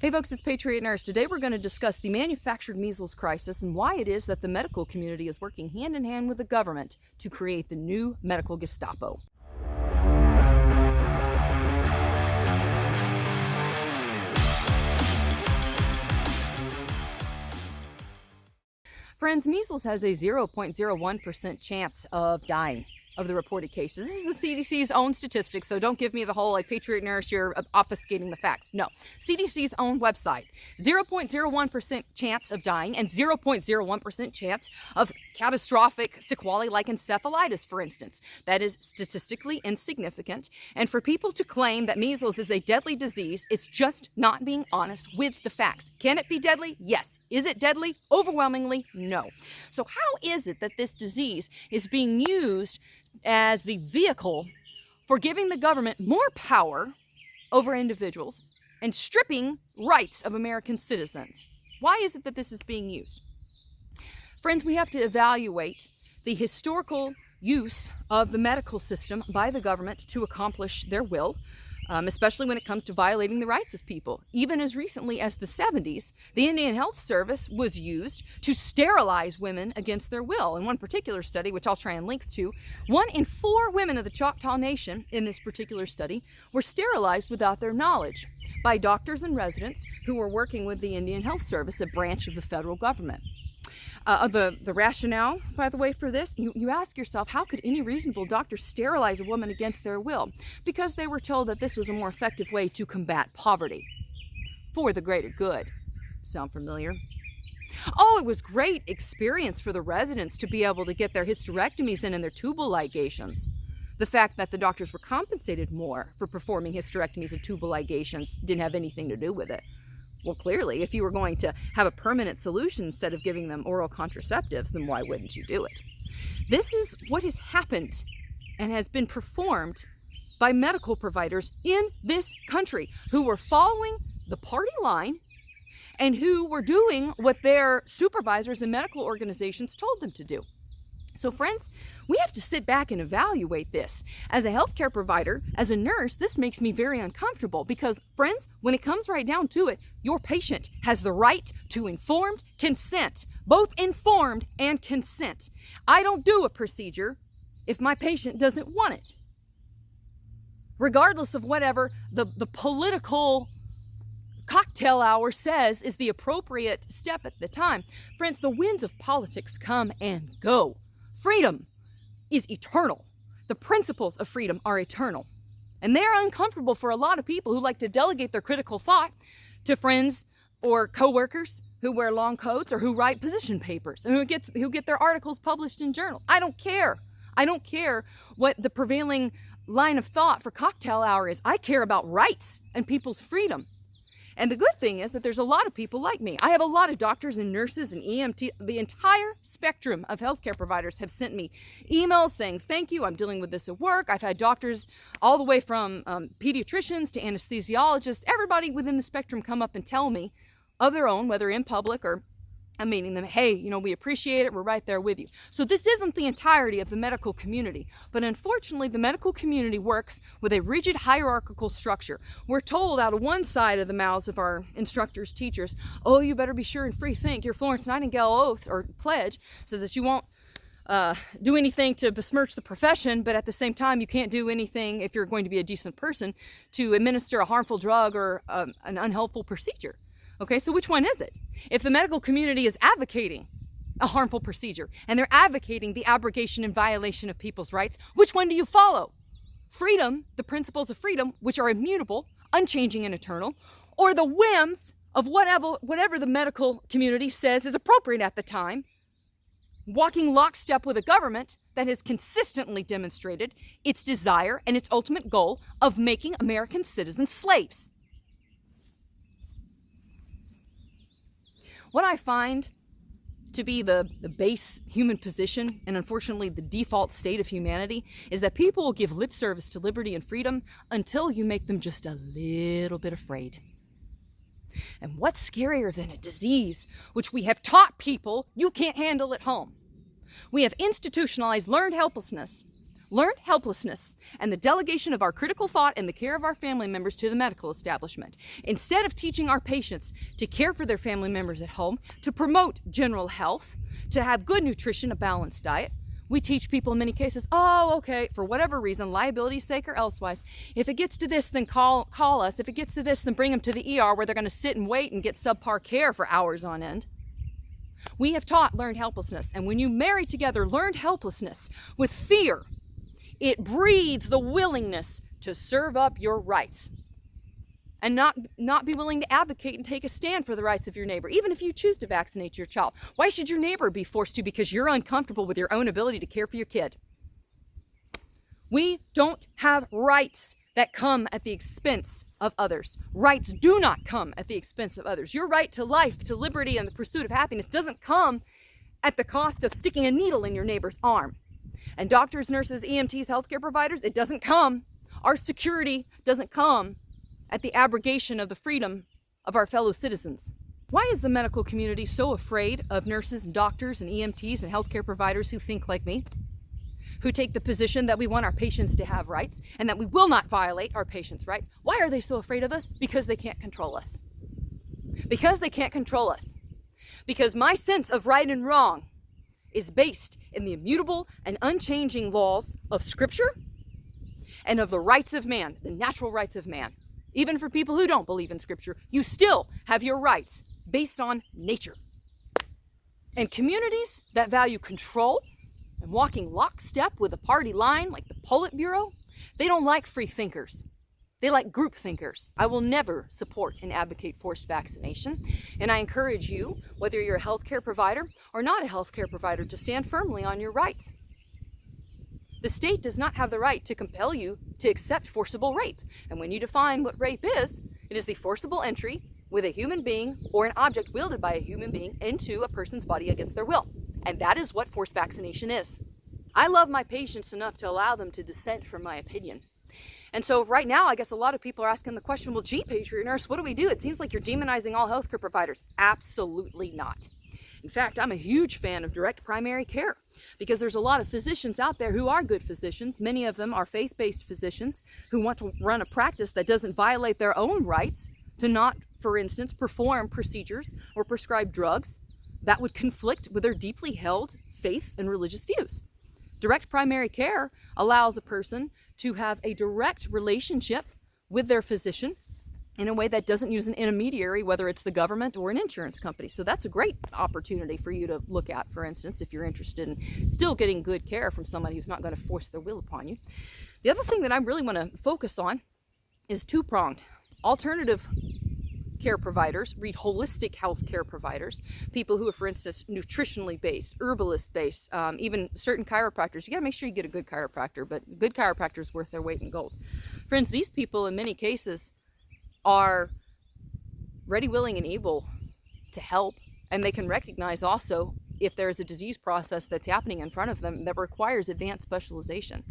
Hey folks, it's Patriot Nurse. Today we're going to discuss the manufactured measles crisis and why it is that the medical community is working hand in hand with the government to create the new medical Gestapo. Friends, measles has a 0.01% chance of dying of the reported cases. This is the CDC's own statistics, so don't give me the whole, like, Patriot Nurse, you're obfuscating the facts. No. CDC's own website. 0.01% chance of dying and 0.01% chance of catastrophic sequelae like encephalitis, for instance. That is statistically insignificant. And for people to claim that measles is a deadly disease, it's just not being honest with the facts. Can it be deadly? Yes. Is it deadly? Overwhelmingly, no. So how is it that this disease is being used as the vehicle for giving the government more power over individuals and stripping rights of American citizens? Why is it that this is being used? Friends, we have to evaluate the historical use of the medical system by the government to accomplish their will, especially when it comes to violating the rights of people. Even as recently as the 70s, the Indian Health Service was used to sterilize women against their will. In one particular study, which I'll try and link to, 1 in 4 women of the Choctaw Nation in this particular study were sterilized without their knowledge by doctors and residents who were working with the Indian Health Service, a branch of the federal government. The rationale, by the way, for this, you ask yourself, how could any reasonable doctor sterilize a woman against their will? Because they were told that this was a more effective way to combat poverty for the greater good. Sound familiar? Oh, it was great experience for the residents to be able to get their hysterectomies in and their tubal ligations. The fact that the doctors were compensated more for performing hysterectomies and tubal ligations didn't have anything to do with it. Well, clearly, if you were going to have a permanent solution instead of giving them oral contraceptives, then why wouldn't you do it? This is what has happened and has been performed by medical providers in this country who were following the party line and who were doing what their supervisors and medical organizations told them to do. So friends, we have to sit back and evaluate this. As a healthcare provider, as a nurse, this makes me very uncomfortable because, friends, when it comes right down to it, your patient has the right to informed consent, both informed and consent. I don't do a procedure if my patient doesn't want it, regardless of whatever the political cocktail hour says is the appropriate step at the time. Friends, the winds of politics come and go. Freedom is eternal. The principles of freedom are eternal. And they're uncomfortable for a lot of people who like to delegate their critical thought to friends or coworkers who wear long coats or who write position papers and who get their articles published in journals. I don't care. I don't care what the prevailing line of thought for cocktail hour is. I care about rights and people's freedom. And the good thing is that there's a lot of people like me. I have a lot of doctors and nurses and EMT. The entire spectrum of healthcare providers have sent me emails saying, thank you, I'm dealing with this at work. I've had doctors all the way from pediatricians to anesthesiologists, everybody within the spectrum come up and tell me of their own, whether in public or I'm meeting them, hey, we appreciate it, we're right there with you. So this isn't the entirety of the medical community, but unfortunately the medical community works with a rigid hierarchical structure. We're told out of one side of the mouths of our instructors, teachers, oh, you better be sure and free think. Your Florence Nightingale oath or pledge says that you won't do anything to besmirch the profession, but at the same time you can't do anything if you're going to be a decent person to administer a harmful drug or an unhelpful procedure. Okay, so which one is it? If the medical community is advocating a harmful procedure and they're advocating the abrogation and violation of people's rights, which one do you follow? Freedom, the principles of freedom, which are immutable, unchanging and eternal, or the whims of whatever the medical community says is appropriate at the time, walking lockstep with a government that has consistently demonstrated its desire and its ultimate goal of making American citizens slaves. What I find to be the base human position, and unfortunately the default state of humanity, is that people will give lip service to liberty and freedom until you make them just a little bit afraid. And what's scarier than a disease which we have taught people you can't handle at home? We have institutionalized learned helplessness learned helplessness, and the delegation of our critical thought and the care of our family members to the medical establishment. Instead of teaching our patients to care for their family members at home, to promote general health, to have good nutrition, a balanced diet, we teach people in many cases, oh, okay, for whatever reason, liability's sake or elsewise, if it gets to this, then call us. If it gets to this, then bring them to the ER where they're going to sit and wait and get subpar care for hours on end. We have taught learned helplessness, and when you marry together learned helplessness with fear, it breeds the willingness to serve up your rights and not be willing to advocate and take a stand for the rights of your neighbor, even if you choose to vaccinate your child. Why should your neighbor be forced to because you're uncomfortable with your own ability to care for your kid? We don't have rights that come at the expense of others. Rights do not come at the expense of others. Your right to life, to liberty, and the pursuit of happiness doesn't come at the cost of sticking a needle in your neighbor's arm. And doctors, nurses, EMTs, healthcare providers, it doesn't come. Our security doesn't come at the abrogation of the freedom of our fellow citizens. Why is the medical community so afraid of nurses and doctors and EMTs and healthcare providers who think like me, who take the position that we want our patients to have rights and that we will not violate our patients' rights? Why are they so afraid of us? Because they can't control us. Because they can't control us. Because my sense of right and wrong is based in the immutable and unchanging laws of Scripture and of the rights of man, the natural rights of man. Even for people who don't believe in Scripture, you still have your rights based on nature. And communities that value control and walking lockstep with a party line like the Politburo, they don't like free thinkers. They like group thinkers. I will never support and advocate forced vaccination. And I encourage you, whether you're a healthcare provider or not a healthcare provider, to stand firmly on your rights. The state does not have the right to compel you to accept forcible rape. And when you define what rape is, it is the forcible entry with a human being or an object wielded by a human being into a person's body against their will. And that is what forced vaccination is. I love my patients enough to allow them to dissent from my opinion. And so right now, I guess a lot of people are asking the question, well, gee, Patriot Nurse, what do we do? It seems like you're demonizing all healthcare providers. Absolutely not. In fact, I'm a huge fan of direct primary care because there's a lot of physicians out there who are good physicians. Many of them are faith-based physicians who want to run a practice that doesn't violate their own rights to not, for instance, perform procedures or prescribe drugs that would conflict with their deeply held faith and religious views. Direct primary care allows a person to have a direct relationship with their physician in a way that doesn't use an intermediary, whether it's the government or an insurance company. So that's a great opportunity for you to look at, for instance, if you're interested in still getting good care from somebody who's not going to force their will upon you. The other thing that I really want to focus on is two-pronged. Alternative care providers, read holistic health care providers, people who are, for instance, nutritionally based, herbalist based, even certain chiropractors. You got to make sure you get a good chiropractor, but good chiropractors worth their weight in gold. Friends, these people in many cases are ready, willing, and able to help, and they can recognize also if there's a disease process that's happening in front of them that requires advanced specialization.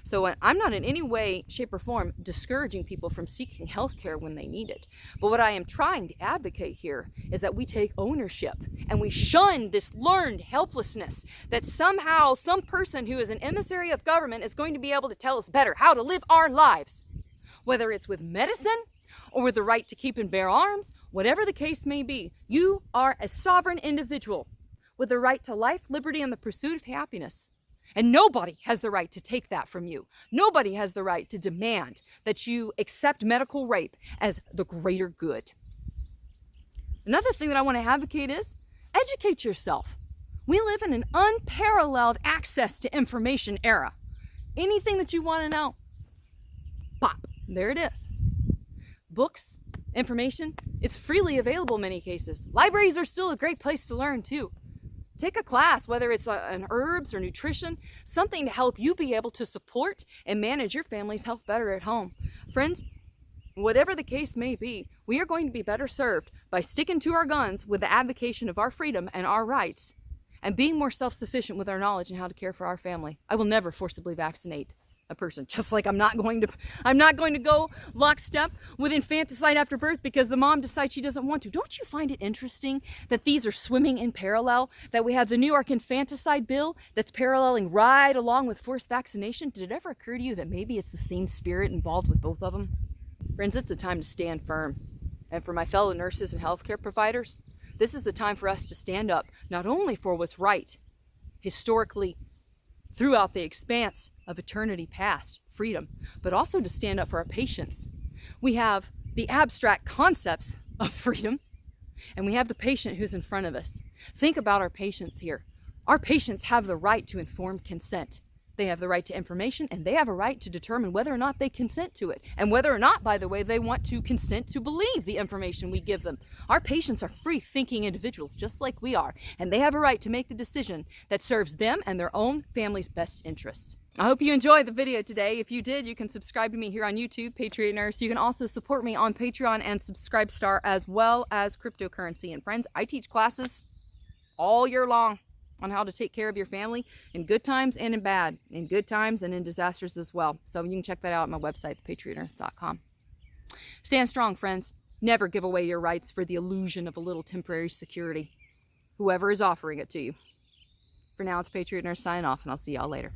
So I'm not in any way, shape, or form discouraging people from seeking health care when they need it. But what I am trying to advocate here is that we take ownership and we shun this learned helplessness that somehow some person who is an emissary of government is going to be able to tell us better how to live our lives. Whether it's with medicine or with the right to keep and bear arms, whatever the case may be, you are a sovereign individual with the right to life, liberty, and the pursuit of happiness. And nobody has the right to take that from you. Nobody has the right to demand that you accept medical rape as the greater good. Another thing that I want to advocate is educate yourself. We live in an unparalleled access to information era. Anything that you want to know, pop, there it is. Books, information, it's freely available in many cases. Libraries are still a great place to learn too. Take a class, whether it's an herbs or nutrition, something to help you be able to support and manage your family's health better at home. Friends, whatever the case may be, we are going to be better served by sticking to our guns with the advocacy of our freedom and our rights and being more self-sufficient with our knowledge and how to care for our family. I will never forcibly vaccinate a person. Just like I'm not going to go lockstep with infanticide after birth because the mom decides she doesn't want to. Don't you find it interesting that these are swimming in parallel? That we have the New York infanticide bill that's paralleling right along with forced vaccination? Did it ever occur to you that maybe it's the same spirit involved with both of them? Friends, it's a time to stand firm. And for my fellow nurses and healthcare providers, this is a time for us to stand up, not only for what's right, historically, throughout the expanse of eternity past, freedom, but also to stand up for our patients. We have the abstract concepts of freedom, and we have the patient who's in front of us. Think about our patients here. Our patients have the right to informed consent. They have the right to information, and they have a right to determine whether or not they consent to it, and whether or not, by the way, they want to consent to believe the information we give them. Our patients are free-thinking individuals, just like we are, and they have a right to make the decision that serves them and their own family's best interests. I hope you enjoyed the video today. If you did, you can subscribe to me here on YouTube, Patriot Nurse. You can also support me on Patreon and Subscribestar, as well as cryptocurrency. And friends, I teach classes all year long on how to take care of your family in good times and in bad, in good times and in disasters as well. So you can check that out at my website, ThePatriotNurse.com. Stand strong, friends. Never give away your rights for the illusion of a little temporary security, whoever is offering it to you. For now, it's Patriot Nurse signing off, and I'll see y'all later.